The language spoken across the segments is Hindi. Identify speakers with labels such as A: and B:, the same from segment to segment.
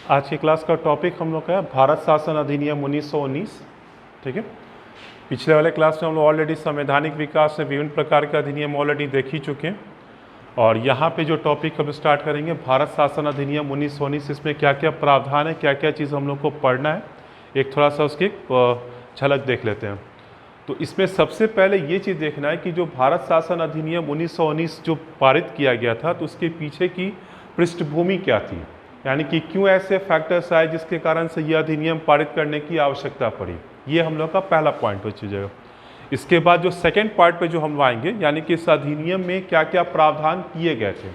A: आज की क्लास का टॉपिक हम लोग का है भारत शासन अधिनियम 1919। ठीक है, पिछले वाले क्लास में हम लोग ऑलरेडी संवैधानिक विकास से विभिन्न प्रकार के अधिनियम ऑलरेडी देख ही चुके हैं। और यहाँ पे जो टॉपिक हम स्टार्ट करेंगे भारत शासन अधिनियम 1919, इसमें क्या क्या प्रावधान है, क्या क्या चीज़ हम लोग को पढ़ना है, एक थोड़ा सा उसकी झलक देख लेते हैं। तो इसमें सबसे पहले ये चीज़ देखना है कि जो भारत शासन अधिनियम 1919 जो पारित किया गया था, तो उसके पीछे की पृष्ठभूमि क्या थी, यानी कि क्यों ऐसे फैक्टर्स आए जिसके कारण से यह अधिनियम पारित करने की आवश्यकता पड़ी। ये हम लोग का पहला पॉइंट हो चीज़ेगा। इसके बाद जो सेकंड पार्ट पे जो हम आएंगे, यानी कि इस अधिनियम में क्या क्या प्रावधान किए गए थे,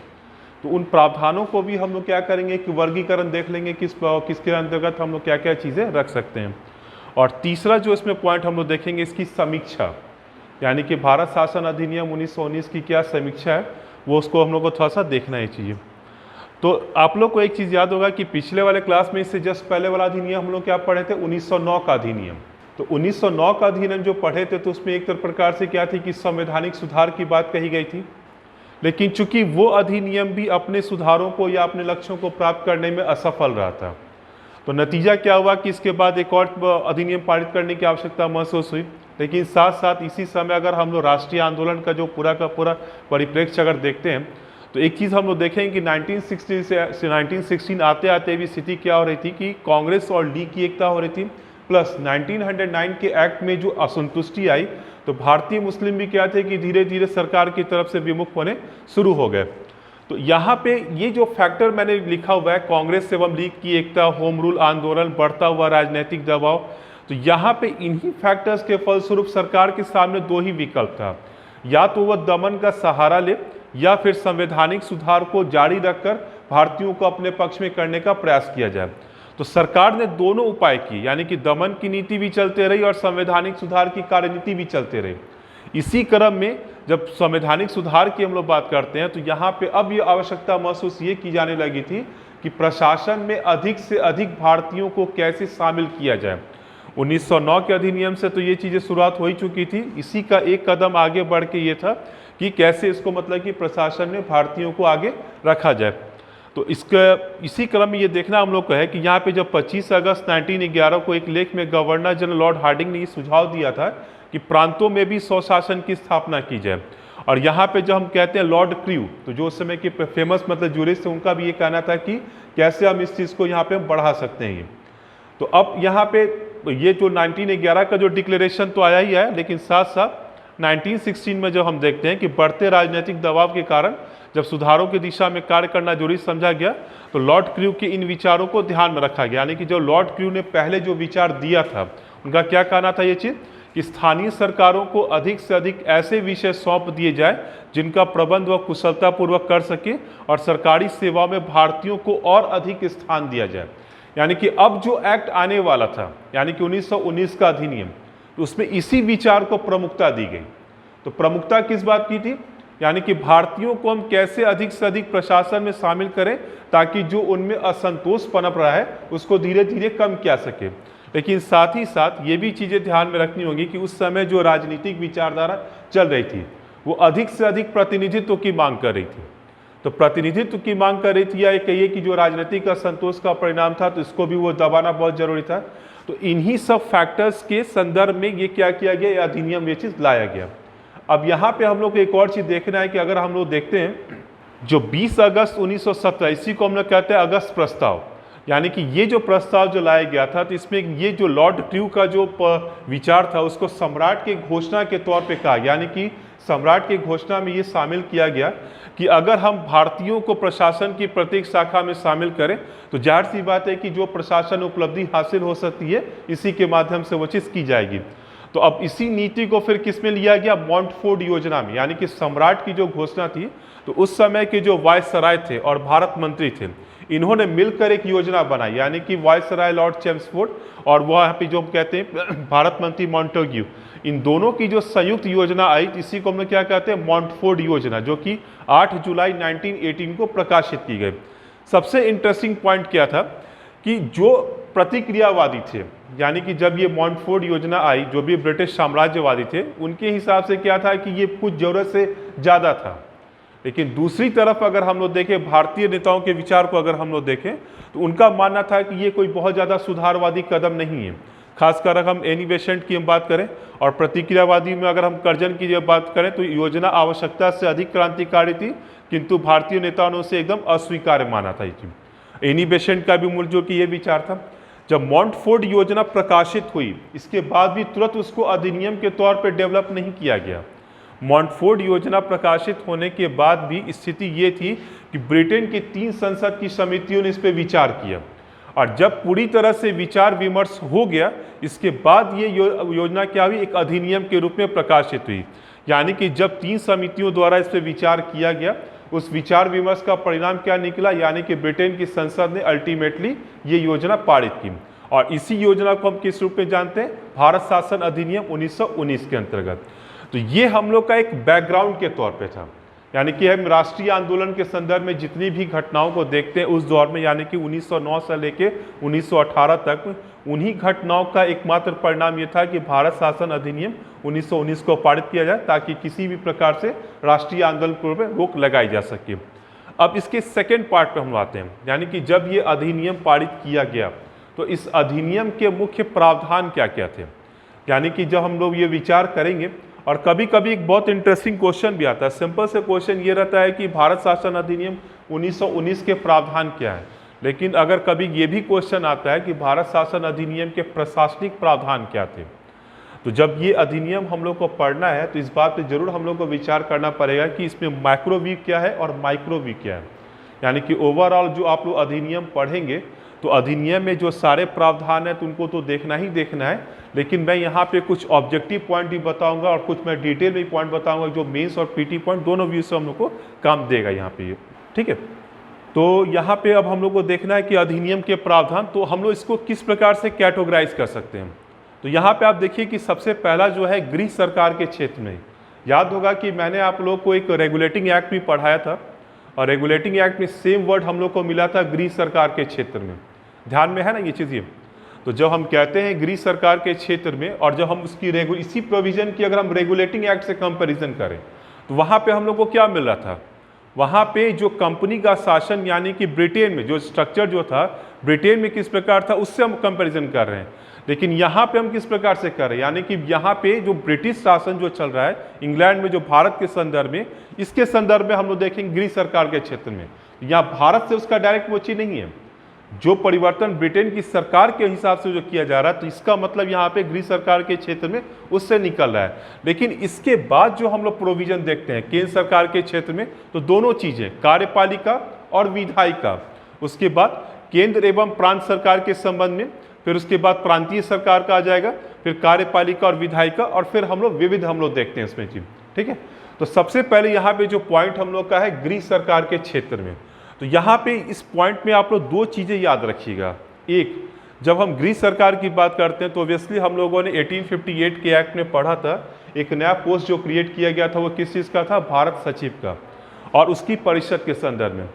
A: तो उन प्रावधानों को भी हम लोग क्या करेंगे कि वर्गीकरण देख लेंगे किसके अंतर्गत हम लोग क्या क्या चीज़ें रख सकते हैं। और तीसरा जो इसमें पॉइंट हम लोग देखेंगे इसकी समीक्षा, यानी कि भारत शासन अधिनियम 1919 की क्या समीक्षा है, वो उसको हम लोग को थोड़ा सा देखना ही चाहिए। तो आप लोग को एक चीज़ याद होगा कि पिछले वाले क्लास में इससे जस्ट पहले वाला अधिनियम हम लोग क्या पढ़े थे, 1909 का अधिनियम। तो 1909 का अधिनियम जो पढ़े थे, तो उसमें एक प्रकार से क्या थी कि संवैधानिक सुधार की बात कही गई थी। लेकिन चूंकि वो अधिनियम भी अपने सुधारों को या अपने लक्ष्यों को प्राप्त करने में असफल रहा था, तो नतीजा क्या हुआ कि इसके बाद एक और अधिनियम पारित करने की आवश्यकता महसूस हुई। लेकिन साथ साथ इसी समय अगर हम लोग राष्ट्रीय आंदोलन का जो पूरा का पूरा परिप्रेक्ष्य अगर देखते हैं, तो एक चीज़ हम लोग देखेंगे कि 1960 से 1916 आते आते भी स्थिति क्या हो रही थी कि कांग्रेस और लीग की एकता हो रही थी, प्लस 1909 के एक्ट में जो असंतुष्टि आई, तो भारतीय मुस्लिम भी क्या थे कि धीरे धीरे सरकार की तरफ से विमुख होने शुरू हो गए। तो यहाँ पे ये जो फैक्टर मैंने लिखा हुआ है, कांग्रेस एवं लीग की एकता, होम रूल आंदोलन, बढ़ता हुआ राजनीतिक दबाव, तो यहाँ पे इन्हीं फैक्टर्स के फलस्वरूप सरकार के सामने दो ही विकल्प था, या तो वह दमन का सहारा ले या फिर संवैधानिक सुधार को जारी रखकर भारतीयों को अपने पक्ष में करने का प्रयास किया जाए। तो सरकार ने दोनों उपाय किए, यानी कि दमन की नीति भी चलते रही और संवैधानिक सुधार की कार्यनीति भी चलते रही। इसी क्रम में जब संवैधानिक सुधार की हम लोग बात करते हैं, तो यहाँ पे अब ये आवश्यकता महसूस ये की जाने लगी थी कि प्रशासन में अधिक से अधिक भारतीयों को कैसे शामिल किया जाए। 1909 के अधिनियम से तो ये चीज़ें शुरुआत हो ही चुकी थी, इसी का एक कदम आगे बढ़ के ये था कि कैसे इसको मतलब कि प्रशासन में भारतीयों को आगे रखा जाए। तो इसी क्रम में ये देखना हम लोग को है कि यहाँ पे जब 25 अगस्त 1911 को एक लेख में गवर्नर जनरल लॉर्ड हार्डिंग ने ये सुझाव दिया था कि प्रांतों में भी स्वशासन की स्थापना की जाए। और यहाँ पे जो हम कहते हैं लॉर्ड क्रू, तो जो उस समय के फेमस मतलब जूरिस्ट थे, उनका भी ये कहना था कि कैसे हम इस चीज़ को यहाँ पे हम बढ़ा सकते हैं। तो अब यहाँ पे ये जो 1911 का जो डिक्लेरेशन तो आया ही है, लेकिन साथ साथ 1916 में जब हम देखते हैं कि बढ़ते राजनीतिक दबाव के कारण जब सुधारों की दिशा में कार्य करना जरूरी समझा गया, तो लॉर्ड क्रू के इन विचारों को ध्यान में रखा गया। यानी कि जो लॉर्ड क्रू ने पहले जो विचार दिया था, उनका क्या कहना था ये चीज़ कि स्थानीय सरकारों को अधिक से अधिक ऐसे विषय सौंप दिए जाए जिनका प्रबंध वह कुशलतापूर्वक कर सके और सरकारी सेवाओं में भारतीयों को और अधिक स्थान दिया जाए। यानी कि अब जो एक्ट आने वाला था, यानी कि 1919 का अधिनियम, तो उसमें इसी विचार को प्रमुखता दी गई। तो प्रमुखता किस बात की थी, यानी कि भारतीयों को हम कैसे अधिक से अधिक प्रशासन में शामिल करें ताकि जो उनमें असंतोष पनप रहा है उसको धीरे धीरे कम किया सके। लेकिन साथ ही साथ ये भी चीज़ें ध्यान में रखनी होगी कि उस समय जो राजनीतिक विचारधारा चल रही थी वो अधिक से अधिक प्रतिनिधित्व की मांग कर रही थी। तो प्रतिनिधित्व की मांग कर रही थी, या कहिए कि जो राजनीतिक असंतोष का परिणाम था, तो इसको भी वो दबाना बहुत जरूरी था। तो इन्हीं सब फैक्टर्स के संदर्भ में ये क्या किया गया, ये अधिनियम ये चीज़ लाया गया। अब यहाँ पे हम लोग को एक और चीज़ देखना है कि अगर हम लोग देखते हैं जो 20 अगस्त 1917, इसी को हम लोग कहते हैं अगस्त प्रस्ताव, यानी कि ये जो प्रस्ताव जो लाया गया था, तो इसमें ये जो लॉर्ड क्रू का जो विचार था उसको सम्राट की घोषणा के तौर पे कहा, यानी कि सम्राट की घोषणा में ये शामिल किया गया कि अगर हम भारतीयों को प्रशासन की प्रत्येक शाखा में शामिल करें तो जाहिर सी बात है कि जो प्रशासन उपलब्धि हासिल हो सकती है इसी के माध्यम से वो चीज़ की जाएगी। तो अब इसी नीति को फिर किस में लिया गया, मॉन्टफोर्ड योजना में, यानी कि सम्राट की जो घोषणा थी, तो उस समय के जो वायसराय थे और भारत मंत्री थे, इन्होंने मिलकर एक योजना बनाई, यानी कि वायसराय लॉर्ड चेम्सफोर्ड और वह पे जो हम कहते हैं भारत मंत्री मॉन्टेग्यू, इन दोनों की जो संयुक्त योजना आई, इसी को हम लोग क्या कहते हैं, मॉन्टफोर्ड योजना, जो कि 8 जुलाई 1918 को प्रकाशित की गई। सबसे इंटरेस्टिंग पॉइंट क्या था कि जो प्रतिक्रियावादी थे, यानी कि जब ये मॉन्टफोर्ड योजना आई, जो भी ब्रिटिश साम्राज्यवादी थे, उनके हिसाब से क्या था कि ये कुछ जरूरत से ज़्यादा था। लेकिन दूसरी तरफ अगर हम लोग देखें, भारतीय नेताओं के विचार को अगर हम लोग देखें, तो उनका मानना था कि ये कोई बहुत ज़्यादा सुधारवादी कदम नहीं है। खासकर अगर हम एनी बेसेंट की हम बात करें और प्रतिक्रियावादी में अगर हम कर्जन की जब बात करें, तो योजना आवश्यकता से अधिक क्रांतिकारी थी, किंतु भारतीय नेताओं ने उसे एकदम अस्वीकार्य माना था। एनी बेसेंट का भी मूल जो कि ये विचार था। जब मॉन्टफोर्ड योजना प्रकाशित हुई, इसके बाद भी तुरंत उसको अधिनियम के तौर पर डेवलप नहीं किया गया। मॉन्टफोर्ड योजना प्रकाशित होने के बाद भी स्थिति ये थी कि ब्रिटेन की 3 संसद की समितियों ने इस पर विचार किया, और जब पूरी तरह से विचार विमर्श हो गया, इसके बाद ये योजना क्या हुई, एक अधिनियम के रूप में प्रकाशित हुई। यानी कि जब 3 समितियों द्वारा इस पर विचार किया गया, उस विचार विमर्श का परिणाम क्या निकला, यानी कि ब्रिटेन की संसद ने अल्टीमेटली ये योजना पारित की। और इसी योजना को हम किस रूप में जानते हैं, भारत शासन अधिनियम 1919 के अंतर्गत। तो ये हम लोग का एक बैकग्राउंड के तौर पे था। यानी कि हम राष्ट्रीय आंदोलन के संदर्भ में जितनी भी घटनाओं को देखते हैं उस दौर में, यानी कि 1909 से लेके 1918 तक, उन्हीं घटनाओं का एकमात्र परिणाम ये था कि भारत शासन अधिनियम 1919 को पारित किया जाए, ताकि किसी भी प्रकार से राष्ट्रीय आंदोलन पर रोक लगाई जा सके। अब इसके सेकेंड पार्ट पे हम आते हैं, यानी कि जब ये अधिनियम पारित किया गया, तो इस अधिनियम के मुख्य प्रावधान क्या क्या थे। यानी कि जब हम लोग ये विचार करेंगे, और कभी कभी एक बहुत इंटरेस्टिंग क्वेश्चन भी आता है। सिंपल से क्वेश्चन ये रहता है कि भारत शासन अधिनियम 1919 के प्रावधान क्या है, लेकिन अगर कभी ये भी क्वेश्चन आता है कि भारत शासन अधिनियम के प्रशासनिक प्रावधान क्या थे। तो जब ये अधिनियम हम लोग को पढ़ना है, तो इस बात पे जरूर हम लोग को विचार करना पड़ेगा कि इसमें माइक्रोवीव क्या है और माइक्रोवीव क्या है। यानी कि ओवरऑल जो आप लोग अधिनियम पढ़ेंगे, तो अधिनियम में जो सारे प्रावधान हैं तो उनको तो देखना ही देखना है, लेकिन मैं यहाँ पे कुछ ऑब्जेक्टिव पॉइंट भी बताऊंगा और कुछ मैं डिटेल में पॉइंट बताऊंगा जो मेंस और पीटी पॉइंट दोनों व्यू से हम लोग को काम देगा यहाँ पे। ठीक है, तो यहाँ पे अब हम लोग को देखना है कि अधिनियम के प्रावधान, तो हम लोग इसको किस प्रकार से कैटेगराइज कर सकते हैं। तो यहाँ पे आप देखिए कि सबसे पहला जो है गृह सरकार के क्षेत्र में, याद होगा कि मैंने आप लोग को एक रेगुलेटिंग एक्ट भी पढ़ाया था, और रेगुलेटिंग एक्ट में सेम वर्ड हम लोग को मिला था गृह सरकार के क्षेत्र में। ध्यान में है ना ये चीज़। ये तो जब हम कहते हैं गृह सरकार के क्षेत्र में, और जब हम उसकी इसी प्रोविजन की अगर हम रेगुलेटिंग एक्ट से कंपैरिजन करें, तो वहाँ पे हम लोग को क्या मिल रहा था, वहाँ पे जो कंपनी का शासन, यानी कि ब्रिटेन में जो स्ट्रक्चर जो था ब्रिटेन में किस प्रकार था, उससे हम कंपैरिजन कर रहे हैं। लेकिन यहाँ पे हम किस प्रकार से कर रहे हैं, यानी कि यहाँ पे जो ब्रिटिश शासन जो चल रहा है इंग्लैंड में, जो भारत के संदर्भ में, इसके संदर्भ में हम लोग देखेंगे गृह सरकार के क्षेत्र में। यहाँ भारत से उसका डायरेक्ट वो चीज नहीं है, जो परिवर्तन ब्रिटेन की सरकार के हिसाब से जो किया जा रहा है, तो इसका मतलब यहाँ पे गृह सरकार के क्षेत्र में उससे निकल रहा है। लेकिन इसके बाद जो हम लोग प्रोविजन देखते हैं केंद्र सरकार के क्षेत्र में, तो दोनों चीजें, कार्यपालिका और विधायिका, उसके बाद केंद्र एवं प्रांत सरकार के संबंध में, फिर उसके बाद प्रांतीय सरकार का आ जाएगा, फिर कार्यपालिका और विधायिका, और फिर हम लोग विविध हम लोग देखते हैं इसमें चीज। ठीक है, तो सबसे पहले यहाँ पे जो पॉइंट हम लोग का है गृह सरकार के क्षेत्र में, तो यहाँ पे इस पॉइंट में आप लोग 2 चीजें याद रखिएगा। एक, जब हम गृह सरकार की बात करते हैं तो ऑब्वियसली हम लोगों ने 1858 के एक्ट में पढ़ा था, एक नया पोस्ट जो क्रिएट किया गया था वो किस चीज़ का था, भारत सचिव का, और उसकी परिषद के संदर्भ में।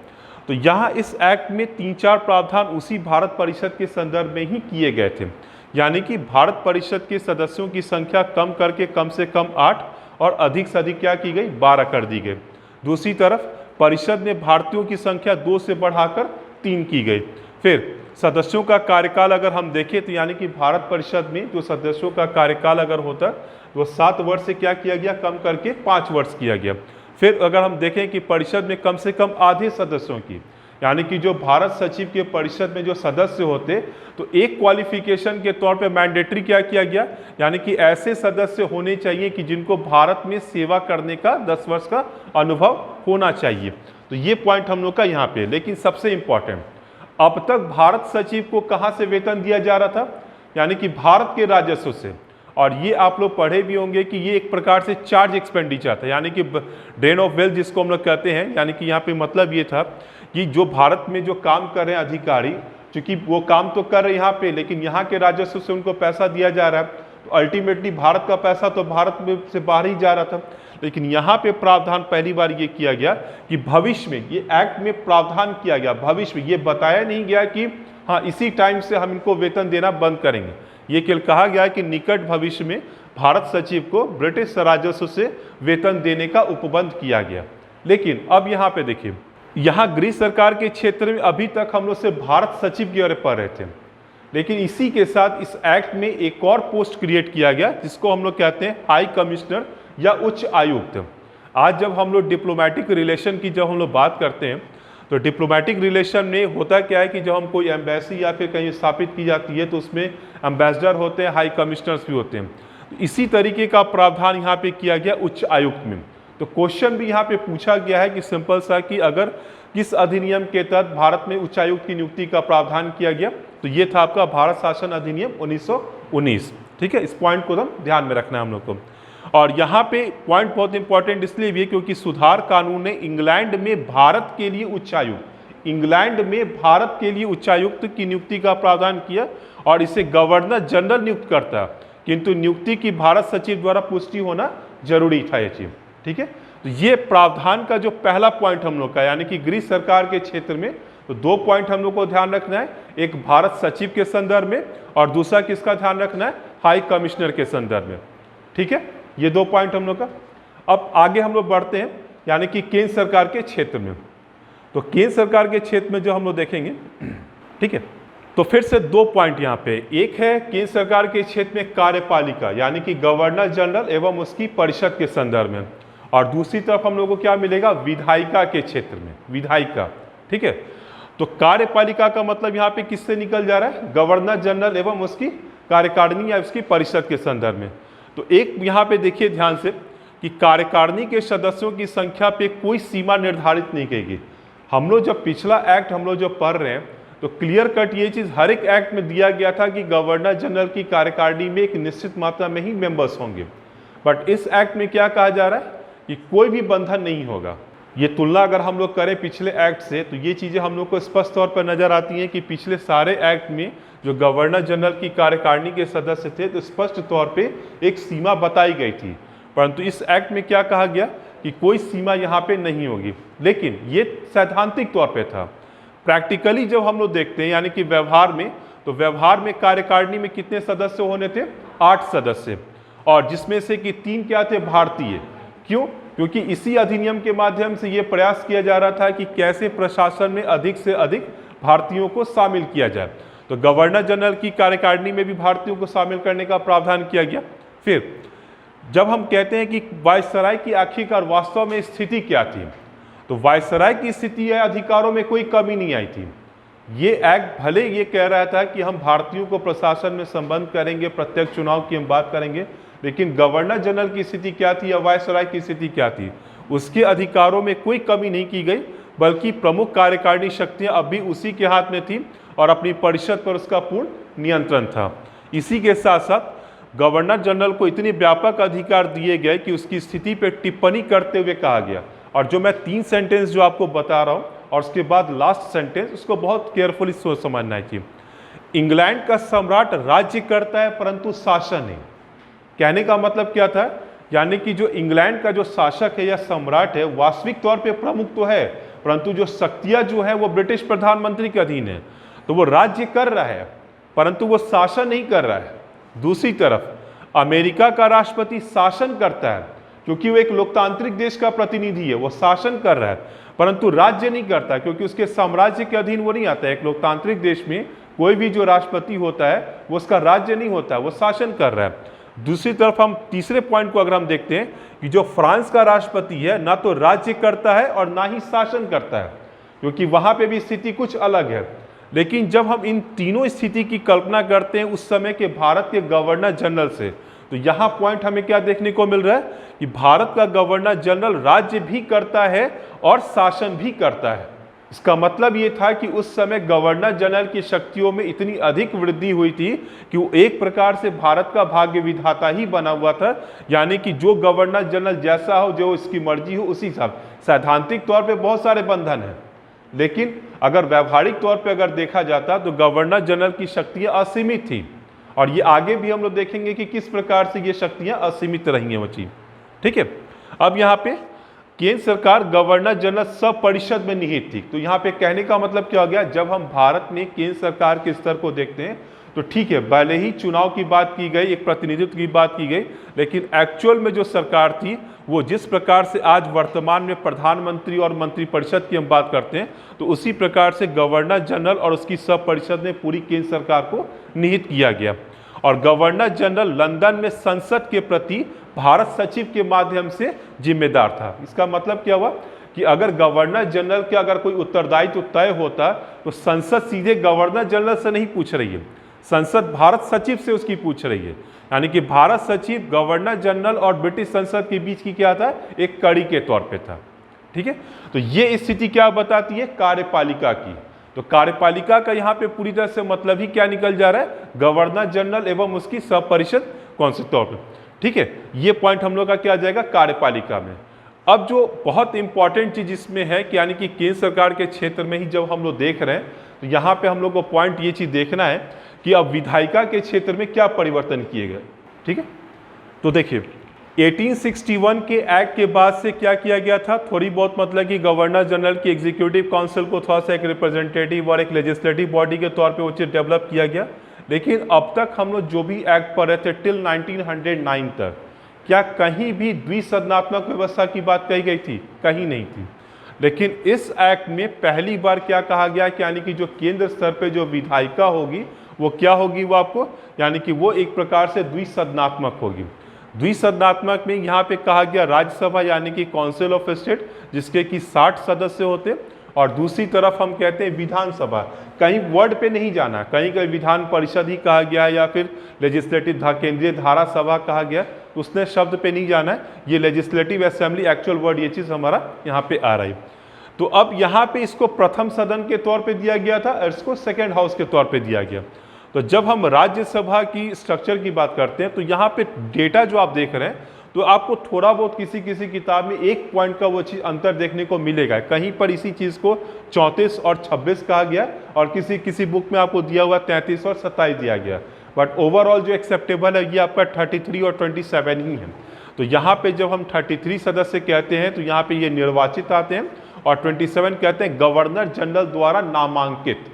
A: तो यहाँ इस एक्ट में 3-4 प्रावधान उसी भारत परिषद के संदर्भ में ही किए गए थे। यानी कि भारत परिषद के सदस्यों की संख्या कम करके कम से कम 8 और अधिक से अधिक क्या की गई, 12 कर दी गई। दूसरी तरफ परिषद में भारतीयों की संख्या 2 से बढ़ाकर 3 की गई। फिर सदस्यों का कार्यकाल अगर हम देखें, तो यानी कि भारत परिषद में जो सदस्यों का कार्यकाल अगर होता वो 7 वर्ष से क्या किया गया, कम करके 5 वर्ष किया गया। फिर अगर हम देखें कि परिषद में कम से कम आधे सदस्यों की, यानी कि जो भारत सचिव के परिषद में जो सदस्य होते, तो एक क्वालिफिकेशन के तौर पे मैंडेटरी क्या किया गया, यानी कि ऐसे सदस्य होने चाहिए कि जिनको भारत में सेवा करने का 10 वर्ष का अनुभव होना चाहिए। तो ये पॉइंट हम लोग का यहाँ पे। लेकिन सबसे इंपॉर्टेंट, अब तक भारत सचिव को कहाँ से वेतन दिया जा रहा था, यानी कि भारत के राजस्व से। और ये आप लोग पढ़े भी होंगे कि ये एक प्रकार से चार्ज एक्सपेंडिचर था, यानी कि ड्रेन ऑफ वेल्थ जिसको हम लोग कहते हैं। यानी कि यहाँ पे मतलब ये था कि जो भारत में जो काम कर रहे हैं अधिकारी, चूंकि वो काम तो कर रहे हैं यहाँ पे, लेकिन यहाँ के राजस्व से उनको पैसा दिया जा रहा है, तो अल्टीमेटली भारत का पैसा तो भारत में से बाहर ही जा रहा था। लेकिन यहाँ पे प्रावधान पहली बार ये किया गया कि भविष्य में, ये एक्ट में प्रावधान किया गया, भविष्य में ये बताया नहीं गया कि हाँ इसी टाइम से हम इनको वेतन देना बंद करेंगे। ये केवल कहा गया है कि निकट भविष्य में भारत सचिव को ब्रिटिश राजस्व से वेतन देने का उपबंध किया गया। लेकिन अब यहाँ पे देखिए, यहाँ गृह सरकार के क्षेत्र में अभी तक हम लोग से भारत सचिव की ओर पढ़ रहे थे, लेकिन इसी के साथ इस एक्ट में एक और पोस्ट क्रिएट किया गया जिसको हम लोग कहते हैं हाई कमिश्नर या उच्च आयुक्त। आज जब हम लोग डिप्लोमेटिक रिलेशन की जब हम लोग बात करते हैं तो डिप्लोमेटिक रिलेशन में होता क्या है कि जब हम कोई एम्बेसी या फिर कहीं स्थापित की जाती है तो उसमें एम्बेसडर होते हैं, हाई कमिश्नर्स भी होते हैं। इसी तरीके का प्रावधान यहाँ पे किया गया उच्च आयुक्त में। तो क्वेश्चन भी यहाँ पे पूछा गया है कि सिंपल सा कि अगर किस अधिनियम के तहत भारत में उच्चायुक्त की नियुक्ति का प्रावधान किया गया, तो ये था आपका भारत शासन अधिनियम 1919। ठीक है, इस पॉइंट को हम ध्यान में रखना है हम लोग को। और यहाँ पे पॉइंट बहुत इंपॉर्टेंट इसलिए भी है क्योंकि सुधार कानून ने इंग्लैंड में भारत के लिए उच्चायुक्त, इंग्लैंड में भारत के लिए उच्चायुक्त की नियुक्ति का प्रावधान किया और इसे गवर्नर जनरल नियुक्त करता है, किंतु नियुक्ति की भारत सचिव द्वारा पुष्टि होना जरूरी था ये चीज। ठीक है, तो ये प्रावधान का जो पहला पॉइंट हम लोग का, यानी कि गृह सरकार के क्षेत्र में, तो 2 पॉइंट हम लोग को ध्यान रखना है, एक भारत सचिव के संदर्भ में और दूसरा किसका ध्यान रखना है, हाई कमिश्नर के संदर्भ में। ठीक है, ये 2 पॉइंट हम लोग का। अब आगे हम लोग बढ़ते हैं, यानी कि केंद्र सरकार के क्षेत्र में। तो केंद्र सरकार के क्षेत्र में जो हम लोग देखेंगे, ठीक है, तो फिर से 2 पॉइंट यहाँ पे, एक है केंद्र सरकार के क्षेत्र में कार्यपालिका यानी कि गवर्नर जनरल एवं उसकी परिषद के संदर्भ में, और दूसरी तरफ हम लोगों को क्या मिलेगा, विधायिका के क्षेत्र में, विधायिका। ठीक है, तो कार्यपालिका का मतलब यहाँ पे किससे निकल जा रहा है, गवर्नर जनरल एवं उसकी कार्यकारिणी या उसकी परिषद के संदर्भ में। तो एक यहाँ पे देखिए ध्यान से कि कार्यकारिणी के सदस्यों की संख्या पे कोई सीमा निर्धारित नहीं की गई। हम लोग जब पिछला एक्ट हम लोग जो पढ़ रहे हैं तो क्लियर कट ये चीज हर एक एक्ट में दिया गया था कि गवर्नर जनरल की कार्यकारिणी में एक निश्चित मात्रा में ही मेंबर्स होंगे, बट इस एक्ट में क्या कहा जा रहा है कि कोई भी बंधन नहीं होगा। ये तुलना अगर हम लोग करें पिछले एक्ट से तो ये चीजें हम लोग को स्पष्ट तौर पर नजर आती हैं कि पिछले सारे एक्ट में जो गवर्नर जनरल की कार्यकारिणी के सदस्य थे तो स्पष्ट तौर पे एक सीमा बताई गई थी, परंतु इस एक्ट में क्या कहा गया कि कोई सीमा यहाँ पे नहीं होगी। लेकिन ये सैद्धांतिक तौर पे था, प्रैक्टिकली जब हम लोग देखते हैं यानी कि व्यवहार में, तो व्यवहार में कार्यकारिणी में कितने सदस्य होने थे, 8 सदस्य, और जिसमें से कि 3 क्या थे, भारतीय। क्यों, क्योंकि इसी अधिनियम के माध्यम से ये प्रयास किया जा रहा था कि कैसे प्रशासन में अधिक से अधिक भारतीयों को शामिल किया जाए। तो गवर्नर जनरल की कार्यकारिणी में भी भारतीयों को शामिल करने का प्रावधान किया गया। फिर जब हम कहते हैं कि वायसराय की आखिरकार वास्तव में स्थिति क्या थी, तो वायसराय की स्थिति या अधिकारों में कोई कमी नहीं आई थी। ये एक्ट भले ये कह रहा था कि हम भारतीयों को प्रशासन में संबद्ध करेंगे, प्रत्यक्ष चुनाव की हम बात करेंगे, लेकिन गवर्नर जनरल की स्थिति क्या थी या वायसराय की स्थिति क्या थी, उसके अधिकारों में कोई कमी नहीं की गई, बल्कि प्रमुख कार्यकारिणी शक्तियां अब भी उसी के हाथ में थी और अपनी परिषद पर उसका पूर्ण नियंत्रण था। इसी के साथ साथ गवर्नर जनरल को इतने व्यापक अधिकार दिए गए कि उसकी स्थिति पर टिप्पणी करते हुए कहा गया, और जो मैं 3 सेंटेंस जो आपको बता रहा हूं और उसके बाद लास्ट सेंटेंस, उसको बहुत केयरफुली सोच समझना है कि इंग्लैंड का सम्राट राज्य करता है परंतु शासन नहीं। कहने का मतलब क्या था, यानी कि जो इंग्लैंड का जो शासक है या सम्राट है वास्तविक तौर पे प्रमुख तो है, परंतु जो शक्तियां जो है वो ब्रिटिश प्रधानमंत्री के अधीन है, तो वो राज्य कर रहा है परंतु वो शासन नहीं कर रहा है। दूसरी तरफ अमेरिका का राष्ट्रपति शासन करता है क्योंकि वो एक लोकतांत्रिक देश का प्रतिनिधि है, वो शासन कर रहा है, परंतु राज्य नहीं करता क्योंकि उसके साम्राज्य के अधीन वो नहीं आता है। एक लोकतांत्रिक देश में कोई भी जो राष्ट्रपति होता है वो उसका राज्य नहीं होता, वो शासन कर रहा है। दूसरी तरफ हम तीसरे पॉइंट को अगर हम देखते हैं कि जो फ्रांस का राष्ट्रपति है ना तो राज्य करता है और ना ही शासन करता है, क्योंकि वहां पे भी स्थिति कुछ अलग है। लेकिन जब हम इन तीनों स्थिति की कल्पना करते हैं उस समय के भारत के गवर्नर जनरल से, तो यहाँ पॉइंट हमें क्या देखने को मिल रहा है कि भारत का गवर्नर जनरल राज्य भी करता है और शासन भी करता है। इसका मतलब ये था कि उस समय गवर्नर जनरल की शक्तियों में इतनी अधिक वृद्धि हुई थी कि वो एक प्रकार से भारत का भाग्य विधाता ही बना हुआ था, यानी कि जो गवर्नर जनरल जैसा हो, जो इसकी मर्जी हो उसी हिसाब। सैद्धांतिक तौर पे बहुत सारे बंधन हैं, लेकिन अगर व्यवहारिक तौर पे अगर देखा जाता तो गवर्नर जनरल की शक्तियां असीमित थी, और ये आगे भी हम लोग देखेंगे कि किस प्रकार से ये शक्तियां असीमित रही हैं वो चीज। ठीक है, अब यहाँ पे केंद्र सरकार गवर्नर जनरल सब परिषद में निहित थी। तो यहाँ पे कहने का मतलब क्या हो गया, जब हम भारत में केंद्र सरकार के स्तर को देखते हैं तो ठीक है, भले ही चुनाव की बात की गई, एक प्रतिनिधित्व की बात की गई, लेकिन एक्चुअल में जो सरकार थी वो जिस प्रकार से आज वर्तमान में प्रधानमंत्री और मंत्रिपरिषद की हम बात करते हैं, तो उसी प्रकार से गवर्नर जनरल और उसकी सब परिषद में पूरी केंद्र सरकार को निहित किया गया। और गवर्नर जनरल लंदन में संसद के प्रति भारत सचिव के माध्यम से जिम्मेदार था। इसका मतलब क्या हुआ कि अगर गवर्नर जनरल के अगर कोई उत्तरदायित्व तय होता तो संसद सीधे गवर्नर जनरल से नहीं पूछ रही है, संसद भारत सचिव से उसकी पूछ रही है। यानी कि भारत सचिव गवर्नर जनरल और ब्रिटिश संसद के बीच की क्या था, एक कड़ी के तौर पे था। ठीक है, तो ये स्थिति क्या बताती है, कार्यपालिका की। तो कार्यपालिका का यहाँ पे पूरी तरह से मतलब ही क्या निकल जा रहा है, गवर्नर जनरल एवं उसकी सब परिषद कौन से तौर पर। ठीक है, ये पॉइंट हम लोग का क्या आ जाएगा, कार्यपालिका में। अब जो बहुत इंपॉर्टेंट चीज इसमें है कि यानी कि केंद्र सरकार के क्षेत्र में ही जब हम लोग देख रहे हैं तो यहाँ पे हम लोग को पॉइंट ये चीज देखना है कि अब विधायिका के क्षेत्र में क्या परिवर्तन किए गए। ठीक है, तो देखिए 1861 के एक्ट के बाद से क्या किया गया था, थोड़ी बहुत मतलब कि गवर्नर जनरल की एग्जीक्यूटिव काउंसिल को थोड़ा सा एक रिप्रेजेंटेटिव और एक लेजिस्लेटिव बॉडी के तौर पे वो चीज डेवलप किया गया। लेकिन अब तक हम लोग जो भी एक्ट पढ़ रहे थे टिल 1909 तक, क्या कहीं भी द्विसदनात्मक व्यवस्था की बात कही गई थी, कहीं नहीं थी। लेकिन इस एक्ट में पहली बार क्या कहा गया कि यानी कि जो केंद्र स्तर पे जो विधायिका होगी वो क्या होगी, वो आपको यानी कि वो एक प्रकार से द्विसदनात्मक होगी। द्विसदनात्मक में यहाँ पे कहा गया राज्यसभा यानी कि काउंसिल ऑफ स्टेट जिसके कि 60 सदस्य होते, और दूसरी तरफ हम कहते हैं विधानसभा। कहीं वर्ड पे नहीं जाना, कहीं कहीं विधान परिषद ही कहा गया है या फिर लेजिस्लेटिव केंद्रीय धारा सभा कहा गया, तो उसने शब्द पे नहीं जाना है, ये लेजिस्लेटिव असेंबली एक्चुअल वर्ड ये चीज़ हमारा यहाँ पे आ रही है। तो अब यहाँ पे इसको प्रथम सदन के तौर पे दिया गया था और इसको सेकेंड हाउस के तौर पे दिया गया। तो जब हम राज्यसभा की स्ट्रक्चर की बात करते हैं तो यहाँ पे डेटा जो आप देख रहे हैं तो आपको थोड़ा बहुत किसी किसी किताब में एक पॉइंट का वो चीज़ अंतर देखने को मिलेगा। कहीं पर इसी चीज़ को 34 और 26 कहा गया और किसी किसी बुक में आपको दिया हुआ 33 और 27 दिया गया, बट ओवरऑल जो एक्सेप्टेबल है ये आपका 33 और 27 ही है। तो यहाँ पे जब हम 33 सदस्य कहते हैं तो यहाँ पे ये निर्वाचित आते हैं और 27 कहते हैं गवर्नर जनरल द्वारा नामांकित।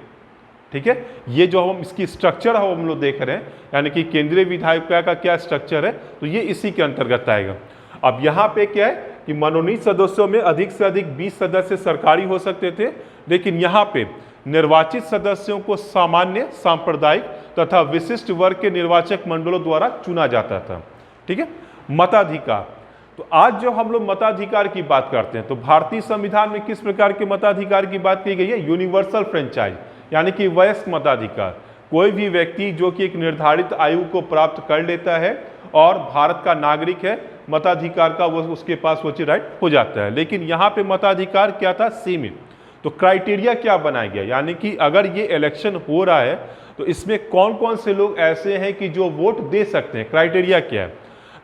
A: ठीक है, ये जो हम इसकी स्ट्रक्चर है हम लोग देख रहे हैं यानी कि केंद्रीय विधायिका का क्या स्ट्रक्चर है, तो ये इसी के अंतर्गत आएगा। अब यहाँ पे क्या है कि मनोनीत सदस्यों में अधिक से अधिक 20 सदस्य सरकारी हो सकते थे, लेकिन यहाँ पे निर्वाचित सदस्यों को सामान्य, सांप्रदायिक तथा विशिष्ट वर्ग के निर्वाचक मंडलों द्वारा चुना जाता था। ठीक है, मताधिकार। तो आज जो हम लोग मताधिकार की बात करते हैं तो भारतीय संविधान में किस प्रकार के मताधिकार की बात की गई है, यूनिवर्सल फ्रेंचाइज यानी कि वयस्क मताधिकार। कोई भी व्यक्ति जो कि एक निर्धारित आयु को प्राप्त कर लेता है और भारत का नागरिक है, मताधिकार का वो उसके पास वो राइट हो जाता है। लेकिन यहाँ पे मताधिकार क्या था, सीमित। तो क्राइटेरिया क्या बनाया गया, यानी कि अगर ये इलेक्शन हो रहा है तो इसमें कौन कौन से लोग ऐसे हैं कि जो वोट दे सकते हैं। क्राइटेरिया क्या है,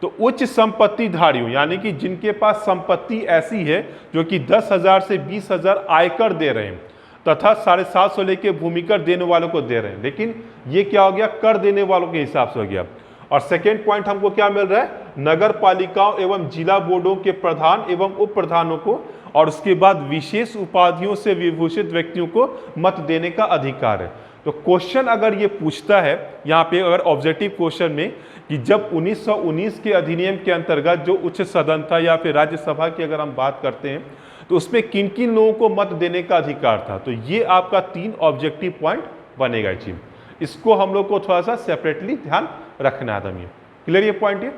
A: तो उच्च संपत्ति धारियों यानी कि जिनके पास संपत्ति ऐसी है जो कि 10,000 से 20,000 आयकर दे रहे हैं तथा 750 लेके भूमिकर देने वालों को दे रहे हैं। लेकिन ये क्या हो गया, कर देने वालों के हिसाब से हो गया। और सेकेंड पॉइंट हमको क्या मिल रहा है, नगर पालिकाओं एवं जिला बोर्डों के प्रधान एवं उप प्रधानों को और उसके बाद विशेष उपाधियों से विभूषित व्यक्तियों को मत देने का अधिकार है। तो क्वेश्चन अगर ये पूछता है यहाँ पे अगर ऑब्जेक्टिव क्वेश्चन में कि जब 1919 के अधिनियम के अंतर्गत जो उच्च सदन था या फिर राज्यसभा की अगर हम बात करते हैं तो उसमें किन किन लोगों को मत देने का अधिकार था, तो ये आपका 3 ऑब्जेक्टिव पॉइंट बनेगा चीज। इसको हम लोग को थोड़ा सा सेपरेटली ध्यान रखना है। ये क्लियर ये पॉइंट है।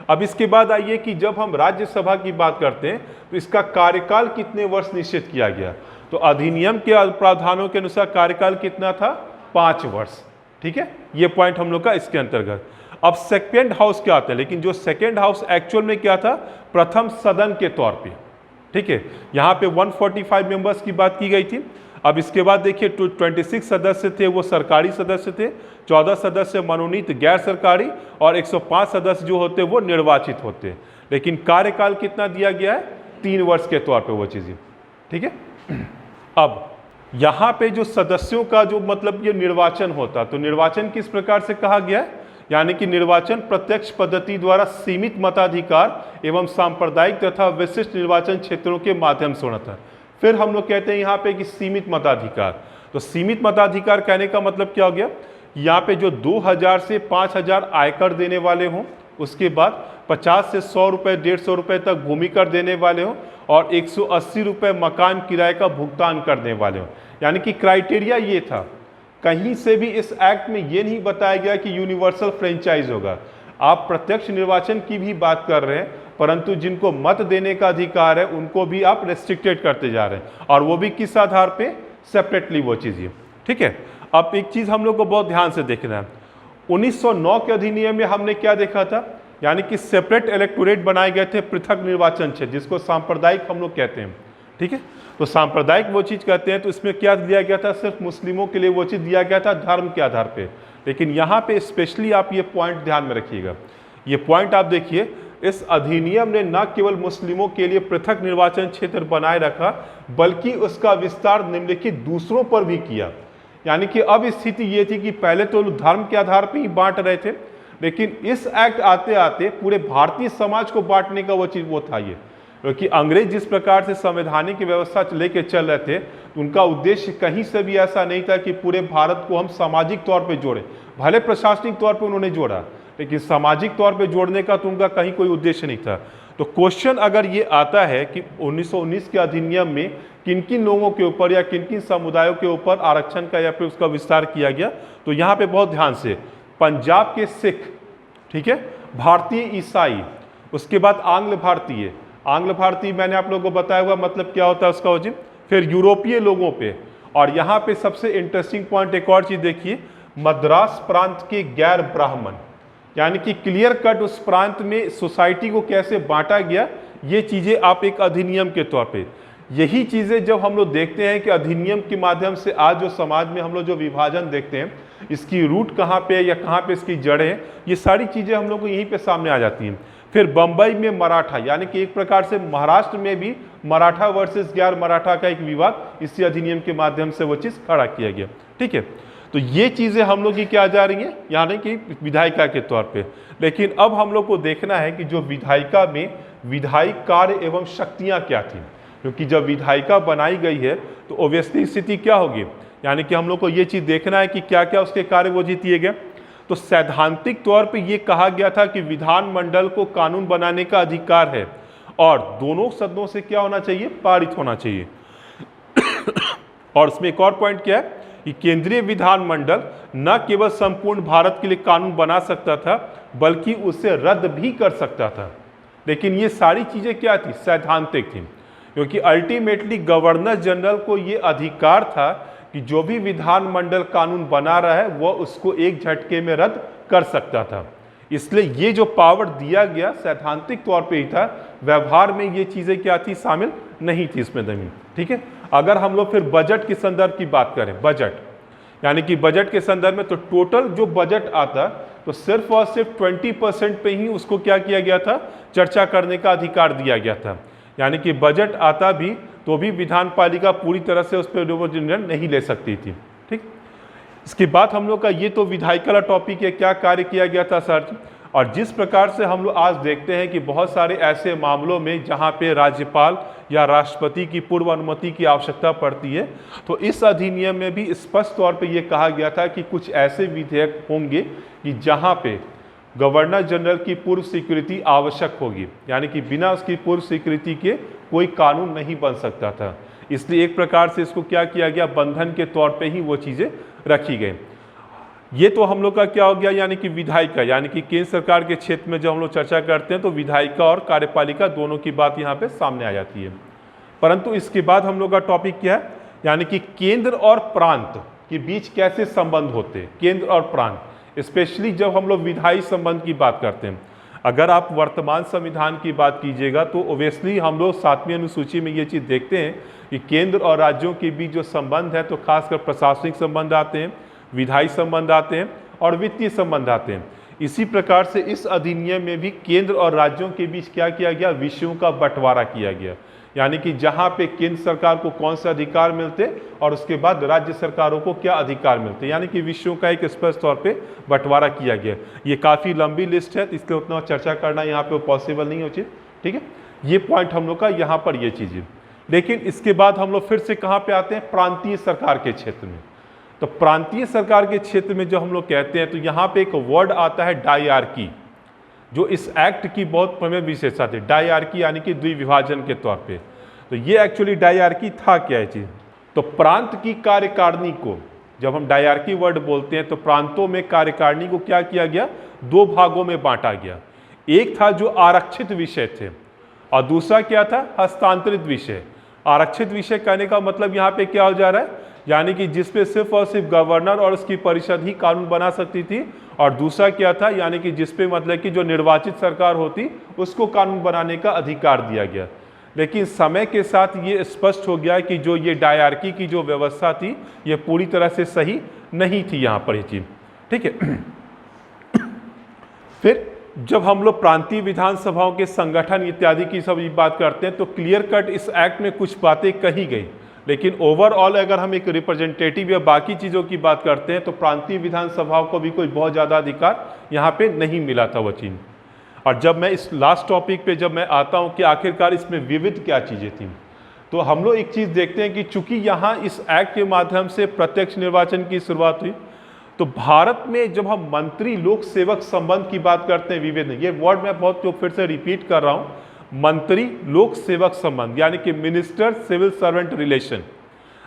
A: अब इसके बाद आइए कि जब हम राज्यसभा की बात करते हैं तो इसका कार्यकाल कितने वर्ष निश्चित किया गया, तो अधिनियम के प्रावधानों के अनुसार कार्यकाल कितना था, 5 वर्ष। ठीक है, ये पॉइंट हम लोग का इसके अंतर्गत। अब सेकेंड हाउस क्या आता है, लेकिन जो सेकेंड हाउस एक्चुअल में क्या था, प्रथम सदन के तौर पे। ठीक है, यहाँ पे 145 मेंबर्स की बात की गई थी। अब इसके बाद देखिए 26 सदस्य थे वो सरकारी सदस्य थे, 14 सदस्य मनोनीत गैर सरकारी और 105 सदस्य जो होते वो निर्वाचित होते। लेकिन कार्यकाल कितना दिया गया है, 3 वर्ष के तौर पे वो चीज़ें। ठीक है, अब यहाँ पे जो सदस्यों का जो मतलब ये निर्वाचन होता, तो निर्वाचन किस प्रकार से कहा गया है, यानी कि निर्वाचन प्रत्यक्ष पद्धति द्वारा सीमित मताधिकार एवं सांप्रदायिक तथा विशिष्ट निर्वाचन क्षेत्रों के माध्यम से होना था। फिर हम लोग कहते हैं यहाँ पे कि सीमित मताधिकार, तो सीमित मताधिकार कहने का मतलब क्या हो गया, यहाँ पे जो 2000 से 5000 आयकर देने वाले हों, उसके बाद 50 से 100 रुपये 150 रुपये तक भूमि कर देने वाले हों और 180 रुपये मकान किराए का भुगतान करने वाले हों। यानी कि क्राइटेरिया ये था, कहीं से भी इस एक्ट में ये नहीं बताया गया कि यूनिवर्सल फ्रेंचाइज होगा। आप प्रत्यक्ष निर्वाचन की भी बात कर रहे हैं, परंतु जिनको मत देने का अधिकार है उनको भी आप रेस्ट्रिक्टेड करते जा रहे हैं, और वो भी किस आधार पे, सेपरेटली वो चीज़। ठीक है, अब एक चीज़ हम लोग को बहुत ध्यान से देखना है, 1909 के अधिनियम में हमने क्या देखा था, यानी कि सेपरेट इलेक्टोरेट बनाए गए थे, पृथक निर्वाचन क्षेत्र, जिसको सांप्रदायिक हम लोग कहते हैं। ठीक है, तो सांप्रदायिक वो चीज़ कहते हैं, तो इसमें क्या दिया गया था, सिर्फ मुस्लिमों के लिए वो चीज़ दिया गया था धर्म के आधार पे। लेकिन यहाँ पे स्पेशली आप ये पॉइंट ध्यान में रखिएगा, ये पॉइंट आप देखिए, इस अधिनियम ने न केवल मुस्लिमों के लिए पृथक निर्वाचन क्षेत्र बनाए रखा, बल्कि उसका विस्तार निम्नलिखित दूसरों पर भी किया। यानी कि अब स्थिति ये थी कि पहले तो धर्म के आधार पर ही बांट रहे थे, लेकिन इस एक्ट आते आते पूरे भारतीय समाज को बांटने का वो चीज़ वो था ये, क्योंकि अंग्रेज जिस प्रकार से संवैधानिक व्यवस्था लेके चल रहे थे, उनका उद्देश्य कहीं से भी ऐसा नहीं था कि पूरे भारत को हम सामाजिक तौर पे जोड़ें। भले प्रशासनिक तौर पे उन्होंने जोड़ा, लेकिन सामाजिक तौर पे जोड़ने का तो उनका कहीं कोई उद्देश्य नहीं था। तो क्वेश्चन अगर ये आता है कि 1919 के अधिनियम में किन किन लोगों के ऊपर या किन किन समुदायों के ऊपर आरक्षण का या फिर उसका विस्तार किया गया, तो यहाँ पे बहुत ध्यान से, पंजाब के सिख, ठीक है, भारतीय ईसाई, उसके बाद आंग्ल भारतीय, आंग्ल भारतीय मैंने आप लोगों को बताया हुआ मतलब क्या होता है उसका वजह, फिर यूरोपीय लोगों पे, और यहाँ पे सबसे इंटरेस्टिंग पॉइंट एक और चीज़ देखिए, मद्रास प्रांत के गैर ब्राह्मण, यानी कि क्लियर कट उस प्रांत में सोसाइटी को कैसे बांटा गया, ये चीज़ें आप एक अधिनियम के तौर पे, यही चीज़ें जब हम लोग देखते हैं कि अधिनियम के माध्यम से आज जो समाज में हम लोग जो विभाजन देखते हैं, इसकी रूट कहाँ पे या कहाँ पे इसकी जड़ें हैं, ये सारी चीज़ें हम लोग को यहीं पे सामने आ जाती हैं। फिर बम्बई में मराठा, यानी कि एक प्रकार से महाराष्ट्र में भी मराठा वर्सेस गैर मराठा का एक विवाद इसी अधिनियम के माध्यम से वो चीज़ खड़ा किया गया। ठीक है, तो ये चीज़ें हम लोग की क्या जा रही हैं, यानी कि विधायिका के तौर पे। लेकिन अब हम लोग को देखना है कि जो विधायिका में विधायिक कार्य एवं शक्तियाँ क्या थी, क्योंकि जब विधायिका बनाई गई है तो ओब्वियसली स्थिति क्या होगी, यानी कि हम लोग को ये चीज़ देखना है कि क्या क्या उसके कार्य वो दिए गए। तो सैद्धांतिक तौर पे ये कहा गया था कि विधानमंडल को कानून बनाने का अधिकार है और दोनों सदनों से क्या होना चाहिए, पारित होना चाहिए। और इसमें एक और पॉइंट क्या है कि केंद्रीय विधानमंडल न केवल संपूर्ण भारत के लिए कानून बना सकता था, बल्कि उसे रद्द भी कर सकता था। लेकिन ये सारी चीज़ें क्या थी, सैद्धांतिक थी, क्योंकि अल्टीमेटली गवर्नर जनरल को ये अधिकार था कि जो भी विधानमंडल कानून बना रहा है वह उसको एक झटके में रद्द कर सकता था। इसलिए ये जो पावर दिया गया सैद्धांतिक तौर पे ही था, व्यवहार में ये चीज़ें क्या थी, शामिल नहीं थी इसमें जमीन। ठीक है, अगर हम लोग फिर बजट के संदर्भ की बात करें, बजट यानी कि बजट के संदर्भ में, तो टोटल जो बजट आता तो सिर्फ और सिर्फ 20% पे ही उसको क्या किया गया था, चर्चा करने का अधिकार दिया गया था। यानी कि बजट आता भी तो भी विधानपालिका पूरी तरह से उस पर निर्णय नहीं ले सकती थी। ठीक, इसके बाद हम लोग का ये तो विधायिका टॉपिक है, क्या कार्य किया गया था सर। और जिस प्रकार से हम लोग आज देखते हैं कि बहुत सारे ऐसे मामलों में जहाँ पे राज्यपाल या राष्ट्रपति की पूर्व अनुमति की आवश्यकता पड़ती है, तो इस अधिनियम में भी स्पष्ट तौर पे ये कहा गया था कि कुछ ऐसे विधेयक होंगे कि जहाँ पे गवर्नर जनरल की पूर्व स्वीकृति आवश्यक होगी, यानी कि बिना उसकी पूर्व स्वीकृति के कोई कानून नहीं बन सकता था। इसलिए एक प्रकार से इसको क्या किया गया, बंधन के तौर पे ही वो चीज़ें रखी गई। ये तो हम लोग का क्या हो गया, यानी कि विधायिका, यानी कि केंद्र सरकार के क्षेत्र में जब हम लोग चर्चा करते हैं तो विधायिका और कार्यपालिका दोनों की बात यहाँ पे सामने आ जाती है। परंतु इसके बाद हम लोग का टॉपिक क्या है, यानी कि केंद्र और प्रांत के बीच कैसे संबंध होते हैं, केंद्र और प्रांत, स्पेशली जब हम लोग विधायी संबंध की बात करते हैं। अगर आप वर्तमान संविधान की बात कीजिएगा तो ओब्वियसली हम लोग 7वीं अनुसूची में ये चीज़ देखते हैं कि केंद्र और राज्यों के बीच जो संबंध है तो खासकर प्रशासनिक संबंध आते हैं, विधायी संबंध आते हैं और वित्तीय संबंध आते हैं। इसी प्रकार से इस अधिनियम में भी केंद्र और राज्यों के बीच क्या किया गया, विषयों का बंटवारा किया गया। यानी कि जहां पे केंद्र सरकार को कौन से अधिकार मिलते और उसके बाद राज्य सरकारों को क्या अधिकार मिलते, यानी कि विषयों का एक स्पष्ट तौर पे बंटवारा किया गया। ये काफ़ी लंबी लिस्ट है, इसलिए उतना चर्चा करना यहाँ पे पॉसिबल नहीं हो चाहिए। ठीक है, ये पॉइंट हम लोग का यहाँ पर ये चीज़ है। लेकिन इसके बाद हम लोग फिर से कहाँ पे आते हैं, प्रांतीय सरकार के क्षेत्र में। तो प्रांतीय सरकार के क्षेत्र में जो हम लोग कहते हैं, तो यहाँ पे एक वर्ड आता है डायआर्की, जो इस एक्ट की बहुत प्रमुख विशेषता थी। डायआर्की यानी कि द्विविभाजन के तौर पे। तो ये एक्चुअली डायआर्की था क्या है चीज, तो प्रांत की कार्यकारिणी को, जब हम डायआर्की वर्ड बोलते हैं तो प्रांतों में कार्यकारिणी को क्या किया गया, दो भागों में बांटा गया। एक था जो आरक्षित विषय थे और दूसरा क्या था, हस्तांतरित विषय। आरक्षित विषय कहने का मतलब यहाँ पे क्या हो जा रहा है, यानी कि जिसपे सिर्फ और सिर्फ गवर्नर और उसकी परिषद ही कानून बना सकती थी, और दूसरा क्या था, यानी कि जिसपे मतलब कि जो निर्वाचित सरकार होती उसको कानून बनाने का अधिकार दिया गया। लेकिन समय के साथ ये स्पष्ट हो गया कि जो ये डायआर्की की जो व्यवस्था थी ये पूरी तरह से सही नहीं थी यहाँ पर ये चीज। ठीक है, फिर जब हम लोग प्रांतीय विधानसभाओं के संगठन इत्यादि की सब बात करते हैं तो क्लियर कट इस एक्ट में कुछ बातें कही गई, लेकिन ओवरऑल अगर हम एक रिप्रेजेंटेटिव या बाकी चीज़ों की बात करते हैं तो प्रांतीय विधानसभाओं को भी कोई बहुत ज़्यादा अधिकार यहाँ पे नहीं मिला था वो चीज़। और जब मैं इस लास्ट टॉपिक पे जब मैं आता हूँ कि आखिरकार इसमें विविध क्या चीज़ें थी, तो हम लोग एक चीज़ देखते हैं कि चूंकि यहाँ इस एक्ट के माध्यम से प्रत्यक्ष निर्वाचन की शुरुआत हुई, तो भारत में जब हम मंत्री लोक सेवक संबंध की बात करते हैं, विविध, ये वर्ड मैं बहुत जो फिर से रिपीट कर रहा हूँ, मंत्री लोक सेवक संबंध यानी कि मिनिस्टर सिविल सर्वेंट रिलेशन,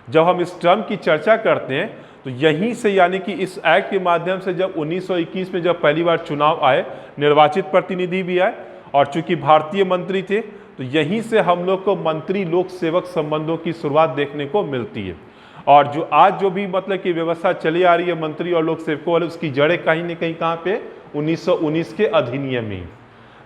A: जब हम इस टर्म की चर्चा करते हैं तो यहीं से, यानी कि इस एक्ट के माध्यम से जब 1921 में जब पहली बार चुनाव आए, निर्वाचित प्रतिनिधि भी आए और चूंकि भारतीय मंत्री थे, तो यहीं से हम लोग को मंत्री लोक सेवक संबंधों की शुरुआत देखने को मिलती है। और जो आज जो भी मतलब की व्यवस्था चली आ रही है मंत्री और लोक सेवकों वाले, उसकी जड़ें कहीं न कहीं कहाँ पे, 1919 के अधिनियम में।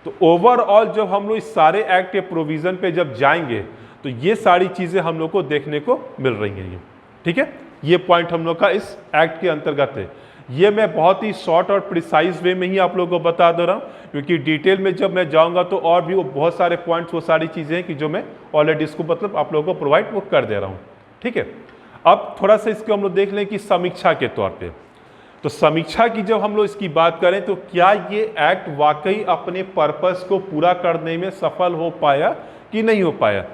A: तो ओवरऑल जब हम लोग इस सारे एक्ट के प्रोविजन पे जब जाएंगे तो ये सारी चीज़ें हम लोग को देखने को मिल रही हैं। ठीक है, ये पॉइंट हम लोग का इस एक्ट के अंतर्गत है। ये मैं बहुत ही शॉर्ट और प्रिसाइज वे में ही आप लोगों को बता दे रहा हूँ, क्योंकि डिटेल में जब मैं जाऊँगा तो और भी वो बहुत सारे पॉइंट्स, वो सारी चीज़ें हैं कि जो मैं ऑलरेडी इसको मतलब आप लोगों को प्रोवाइड वो कर दे रहा हूँ। ठीक है, अब थोड़ा सा इसको हम लोग देख लें कि समीक्षा के तौर पे, तो समीक्षा की जब हम लोग इसकी बात करें तो क्या ये एक्ट वाकई अपने पर्पस को पूरा करने में सफल हो पाया कि नहीं हो पाया।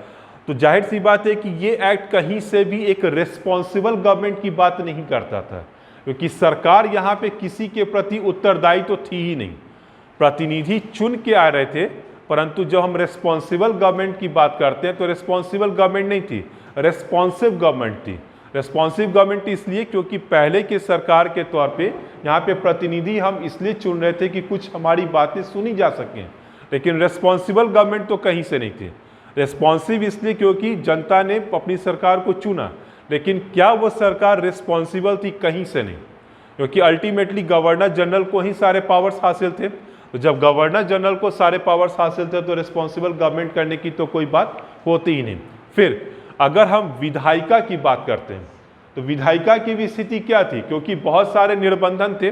A: तो जाहिर सी बात है कि ये एक्ट कहीं से भी एक रिस्पॉन्सिबल गवर्नमेंट की बात नहीं करता था, क्योंकि सरकार यहाँ पे किसी के प्रति उत्तरदायी तो थी ही नहीं। प्रतिनिधि चुन के आ रहे थे, परंतु जब हम रिस्पॉन्सिबल गवर्नमेंट की बात करते हैं तो रिस्पॉन्सिबल गवर्नमेंट नहीं थी, रिस्पॉन्सिव गवर्नमेंट थी। रेस्पॉन्सिव गवर्नमेंट इसलिए क्योंकि पहले के सरकार के तौर पे यहाँ पे प्रतिनिधि हम इसलिए चुन रहे थे कि कुछ हमारी बातें सुनी जा सकें, लेकिन रेस्पॉन्सिबल गवर्नमेंट तो कहीं से नहीं थी। रेस्पॉन्सिव इसलिए क्योंकि जनता ने अपनी सरकार को चुना, लेकिन क्या वो सरकार रिस्पॉन्सिबल थी, कहीं से नहीं, क्योंकि अल्टीमेटली गवर्नर जनरल को ही सारे पावर्स हासिल थे। तो जब गवर्नर जनरल को सारे पावर्स हासिल थे तो रिस्पॉन्सिबल गवर्नमेंट करने की तो कोई बात होती ही नहीं। फिर अगर हम विधायिका की बात करते हैं तो विधायिका की भी स्थिति क्या थी, क्योंकि बहुत सारे निर्बंधन थे।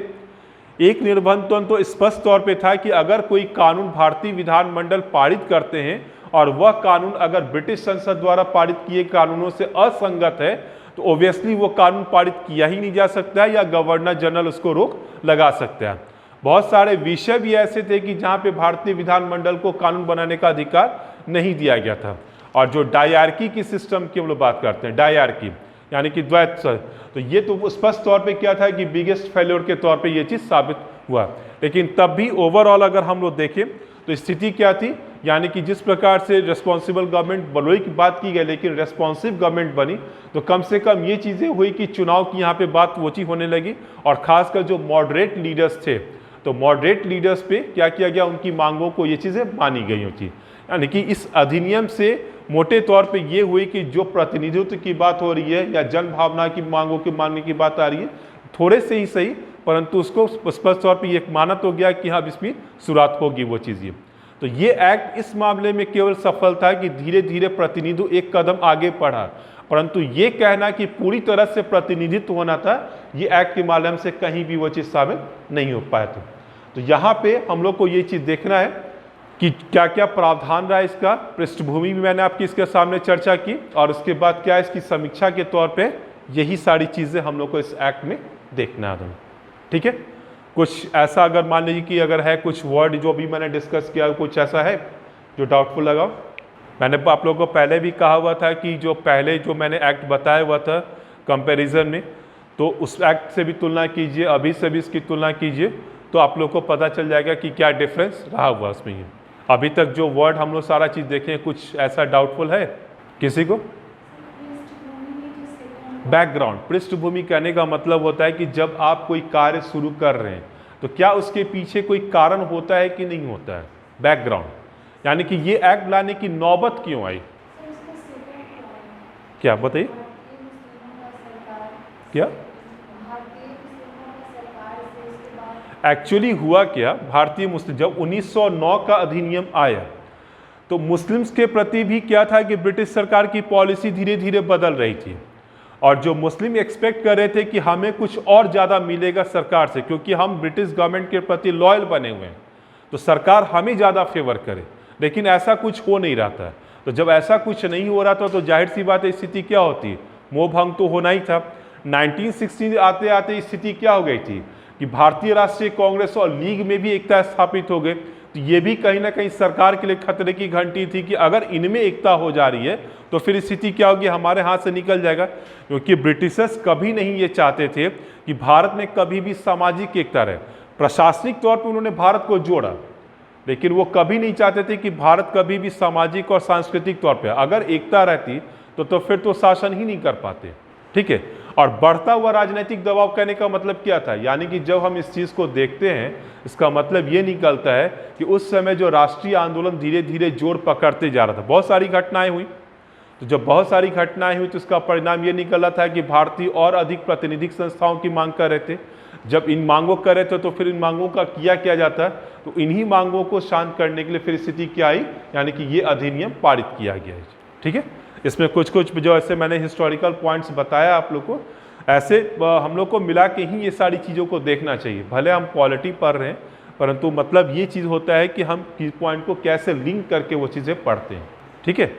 A: एक निर्बंधन तो स्पष्ट तौर पे था कि अगर कोई कानून भारतीय विधानमंडल पारित करते हैं और वह कानून अगर ब्रिटिश संसद द्वारा पारित किए कानूनों से असंगत है तो ओब्वियसली वो कानून पारित किया ही नहीं जा सकता है या गवर्नर जनरल उसको रोक लगा सकता है। बहुत सारे विषय भी ऐसे थे कि जहाँ पे भारतीय विधानमंडल को कानून बनाने का अधिकार नहीं दिया गया था। और जो डायआर्की की सिस्टम की हम लोग बात करते हैं, डायआर्की यानी कि द्वैत, तो ये तो स्पष्ट तौर पे क्या था कि बिगेस्ट फेल्योर के तौर पे ये चीज़ साबित हुआ। लेकिन तब भी ओवरऑल अगर हम लोग देखें तो स्थिति क्या थी, यानी कि जिस प्रकार से रिस्पॉन्सिबल गवर्नमेंट बनने की बात की गई लेकिन रेस्पॉन्सिव गवर्नमेंट बनी, तो कम से कम ये चीज़ें हुई कि चुनाव की यहाँ पे बात वो चीज़ होने लगी। और खासकर जो मॉडरेट लीडर्स थे, तो मॉडरेट लीडर्स पे क्या किया गया, उनकी मांगों को ये चीज़ें मानी गई होती। यानी कि इस अधिनियम से मोटे तौर पे ये हुई कि जो प्रतिनिधित्व की बात हो रही है या जन भावना की मांगों की मानने की बात आ रही है, थोड़े से ही सही, परंतु उसको स्पष्ट तौर पे ये मानत हो गया कि हाँ इसमें शुरुआत होगी वो चीज़। तो ये एक्ट इस मामले में केवल सफल था कि धीरे धीरे प्रतिनिधित्व एक कदम आगे बढ़ा, परंतु ये कहना कि पूरी तरह से प्रतिनिधित्व होना था, ये एक्ट के माध्यम से कहीं भी वो चीज़ शामिल नहीं हो पाया था। तो यहाँ पे हम लोग को ये चीज़ देखना है कि क्या क्या प्रावधान रहा इसका, पृष्ठभूमि भी मैंने आपकी इसके सामने चर्चा की, और उसके बाद क्या इसकी समीक्षा के तौर पे यही सारी चीज़ें हम लोग को इस एक्ट में देखना है। ठीक है, कुछ ऐसा अगर मान लीजिए कि अगर है कुछ वर्ड जो भी मैंने डिस्कस किया, कुछ ऐसा है जो डाउटफुल लगा। मैंने आप लोगों को पहले भी कहा हुआ था कि जो पहले जो मैंने एक्ट बताया हुआ था कंपैरिजन में, तो उस एक्ट से भी तुलना कीजिए, अभी से भी इसकी तुलना कीजिए, तो आप लोग को पता चल जाएगा कि क्या डिफरेंस रहा हुआ उसमें। ये अभी तक जो वर्ड हम लोग सारा चीज़ देखें, कुछ ऐसा डाउटफुल है किसी को? बैकग्राउंड, पृष्ठभूमि कहने का मतलब होता है कि जब आप कोई कार्य शुरू कर रहे हैं तो क्या उसके पीछे कोई कारण होता है कि नहीं होता है, बैकग्राउंड। यानी कि ये एक्ट लाने की नौबत क्यों आई, क्या बताइए? क्या एक्चुअली हुआ क्या, भारतीय मुस्लिम जब 1909 का अधिनियम आया तो मुस्लिम्स के प्रति भी क्या था कि ब्रिटिश सरकार की पॉलिसी धीरे धीरे बदल रही थी, और जो मुस्लिम एक्सपेक्ट कर रहे थे कि हमें कुछ और ज़्यादा मिलेगा सरकार से, क्योंकि हम ब्रिटिश गवर्नमेंट के प्रति लॉयल बने हुए हैं, तो सरकार हमें ज़्यादा फेवर करे। लेकिन ऐसा कुछ हो नहीं रहा था। तो जब ऐसा कुछ नहीं हो रहा था तो जाहिर सी बात है स्थिति क्या होती, मोह भंग तो होना ही था। 1960 आते आते स्थिति क्या हो गई थी कि भारतीय राष्ट्रीय कांग्रेस और लीग में भी एकता स्थापित हो गई। तो ये भी कहीं ना कहीं सरकार के लिए खतरे की घंटी थी कि अगर इनमें एकता हो जा रही है तो फिर स्थिति क्या होगी, हमारे हाथ से निकल जाएगा। क्योंकि ब्रिटिशर्स कभी नहीं ये चाहते थे कि भारत में कभी भी सामाजिक एकता रहे। प्रशासनिक तौर पर उन्होंने भारत को जोड़ा, लेकिन वो कभी नहीं चाहते थे कि भारत कभी भी सामाजिक और सांस्कृतिक तौर पर अगर एकता रहती तो फिर तो शासन ही नहीं कर पाते। ठीक है, और बढ़ता हुआ राजनीतिक दबाव कहने का मतलब क्या था, यानी कि जब हम इस चीज़ को देखते हैं इसका मतलब ये निकलता है कि उस समय जो राष्ट्रीय आंदोलन धीरे धीरे जोर पकड़ते जा रहा था, बहुत सारी घटनाएं हुई। तो जब बहुत सारी घटनाएं हुई तो इसका परिणाम ये निकला था कि भारतीय और अधिक प्रातिनिधिक संस्थाओं की मांग कर रहे थे। जब इन मांगों कर रहे थे तो फिर इन मांगों का किया जाता है, तो इन्हीं मांगों को शांत करने के लिए फिर स्थिति क्या आई, यानी कि ये अधिनियम पारित किया गया है। ठीक है, इसमें कुछ कुछ जो ऐसे मैंने हिस्टोरिकल पॉइंट्स बताया आप लोग को, ऐसे हम लोग को मिला के ही ये सारी चीज़ों को देखना चाहिए। भले हम पॉलिटी पढ़ रहे हैं, परंतु मतलब ये चीज़ होता है कि हम किस पॉइंट को कैसे लिंक करके वो चीज़ें पढ़ते हैं। ठीक है,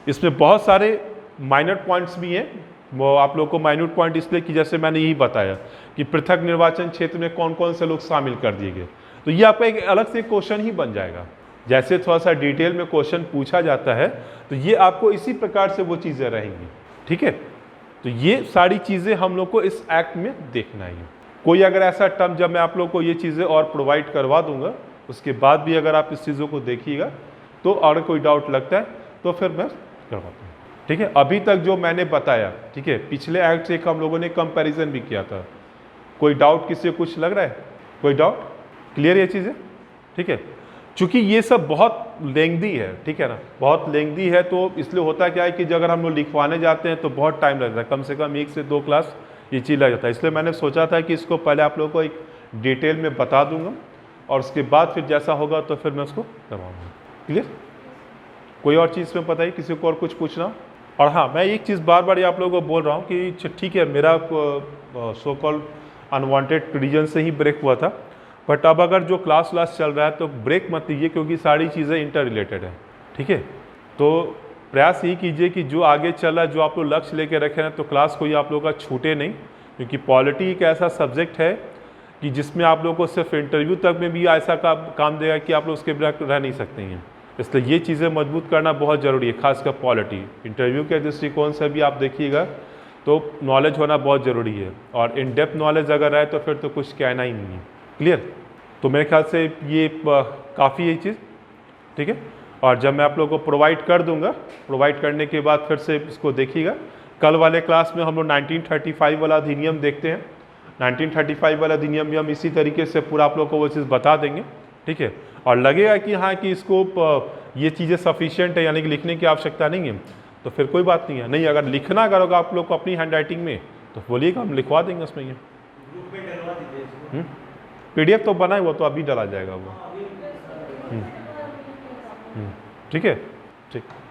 A: इसमें बहुत सारे माइनर पॉइंट्स भी हैं, वो आप लोग को माइन्यूट पॉइंट इसलिए कि जैसे मैंने यही बताया कि पृथक निर्वाचन क्षेत्र में कौन कौन से लोग शामिल कर दिए गए। तो ये आपका एक अलग से क्वेश्चन ही बन जाएगा। जैसे थोड़ा सा डिटेल में क्वेश्चन पूछा जाता है तो ये आपको इसी प्रकार से वो चीज़ें रहेंगी। ठीक है, तो ये सारी चीज़ें हम लोग को इस एक्ट में देखना है। कोई अगर ऐसा टर्म, जब मैं आप लोग को ये चीज़ें और प्रोवाइड करवा दूंगा उसके बाद भी अगर आप इस चीज़ों को देखिएगा तो अगर कोई डाउट लगता है तो फिर मैं करवाता हूँ। ठीक है, अभी तक जो मैंने बताया, ठीक है, पिछले एक्ट से हम लोगों ने कंपैरिजन भी किया था। कोई डाउट किसी को कुछ लग रहा है, कोई डाउट? क्लियर ये चीज़ें? ठीक है, चूँकि ये सब बहुत लेंथी है, ठीक है ना, बहुत लेंथी है, तो इसलिए होता क्या है कि अगर हम लोग लिखवाने जाते हैं तो बहुत टाइम लगता है, कम से कम 1 से 2 क्लास ये चीज़ लग जाता है। इसलिए मैंने सोचा था कि इसको पहले आप लोगों को एक डिटेल में बता दूंगा और उसके बाद फिर जैसा होगा तो फिर मैं उसको करवाऊँगा। क्लियर? कोई और चीज़ में पता है किसी को और कुछ पूछना? और हाँ, मैं एक चीज़ बार बार आप लोगों को बोल रहा हूँ कि ठीक है, मेरा सो कॉल्ड अनवांटेड रीजन से ही ब्रेक हुआ था, बट अब अगर जो क्लास चल रहा है तो ब्रेक मत लीजिए, क्योंकि सारी चीज़ें इंटर रिलेटेड है। ठीक है, तो प्रयास यही कीजिए कि जो आगे चल रहा है, जो आप लोग लक्ष्य लेके रखे हैं, तो क्लास कोई आप लोगों का छूटे नहीं, क्योंकि पॉलिटी एक ऐसा सब्जेक्ट है कि जिसमें आप लोगों को सिर्फ इंटरव्यू तक में भी ऐसा काम देगा कि आप लोग उसके बिना रह नहीं सकते हैं। इसलिए ये चीज़ें मजबूत करना बहुत ज़रूरी है, खासकर पॉलिटी। इंटरव्यू के दृष्टिकोण से भी आप देखिएगा तो नॉलेज होना बहुत ज़रूरी है, और इन डेप्थ नॉलेज अगर रहे तो फिर तो कुछ कहना ही नहीं है। क्लियर? तो मेरे ख्याल से ये काफ़ी है चीज़। ठीक है, और जब मैं आप लोगों को प्रोवाइड कर दूंगा, प्रोवाइड करने के बाद फिर से इसको देखिएगा। कल वाले क्लास में हम लोग 1935 वाला अधिनियम देखते हैं। 1935 वाला अधिनियम में हम इसी तरीके से पूरा आप लोग को वो चीज़ बता देंगे। ठीक है, और लगेगा कि हाँ कि इसको ये चीज़ें सफिशिएंट है, यानी कि लिखने की आवश्यकता नहीं है, तो फिर कोई बात नहीं है। नहीं, अगर लिखना करोगा आप लोग को अपनी हैंड राइटिंग में तो बोलिएगा, हम लिखवा देंगे उसमें। ये PDF तो बना है, वो तो अभी डाला जाएगा वो। ठीक है, ठीक।